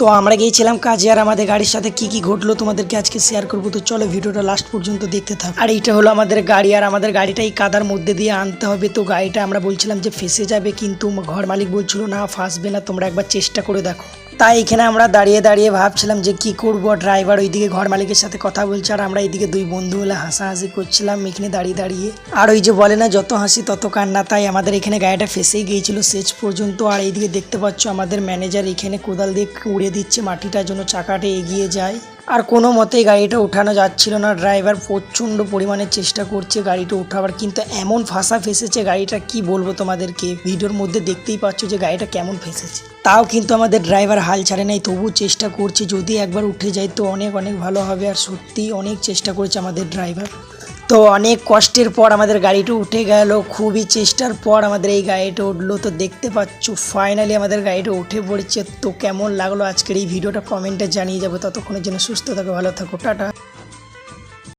তো আমরা গিয়েছিলাম কাজে, আর আমাদের গাড়ির সাথে কি কি ঘটলো তোমাদেরকে আজকে শেয়ার করবো। তো চলো ভিডিওটা লাস্ট পর্যন্ত দেখতে থাক। আর এইটা হলো আমাদের গাড়ি, আর আমাদের গাড়িটা এই কাদার মধ্যে দিয়ে আনতে হবে। তো গাড়িটা আমরা বলছিলাম যে ফেসে যাবে, কিন্তু ঘর মালিক বলছিল না ফাঁসবে না, তোমরা একবার চেষ্টা করে দেখো। তাই এখানে আমরা দাঁড়িয়ে দাঁড়িয়ে ভাবছিলাম যে কি করবো। ড্রাইভার ওইদিকে ঘর মালিকের সাথে কথা বলছে, আর আমরা এইদিকে দুই বন্ধু হলে হাসাহাসি করছিলাম এখানে দাঁড়িয়ে দাঁড়িয়ে। আর ওই যে বলে না, যত হাসি তত কান্না, তাই আমাদের এখানে গাড়িটা ফেসেই গিয়েছিল শেষ পর্যন্ত। আর এইদিকে দেখতে পাচ্ছ আমাদের ম্যানেজার এখানে কোদাল দিয়ে কুড়ে দিচ্ছে মাটিটার জন্য চাকাটা এগিয়ে যায়। আর কোনো মতেই গাড়িটা উঠানো যাচ্ছিল না। ড্রাইভার প্রচণ্ড পরিমাণে চেষ্টা করছে গাড়িটা উঠাবার, কিন্তু এমন ফাঁসা ফেসেছে গাড়িটা, কি বলবো তোমাদেরকে। ভিডিওর মধ্যে দেখতেই পাচ্ছ যে গাড়িটা কেমন ফেসেছে। তাও কিন্তু আমাদের ড্রাইভার হাল ছাড়ে নাই, তবুও চেষ্টা করছে যদি একবার উঠে যায় তো অনেক অনেক ভালো হবে। আর সত্যিই অনেক চেষ্টা করেছে আমাদের ড্রাইভার। তো অনেক কষ্টের পর আমাদের গাড়িটা উঠে গেল, খুবই চেষ্টার পর আমাদের এই গাড়িটা উঠলো। তো দেখতে পাচ্ছ ফাইনালি আমাদের গাড়িটা উঠে পড়েছে। তো কেমন লাগলো আজকের এই ভিডিওটা কমেন্টে জানিয়ে যাবো। ততক্ষণের জন্য সুস্থ থাকো, ভালো থাকো, টাটা।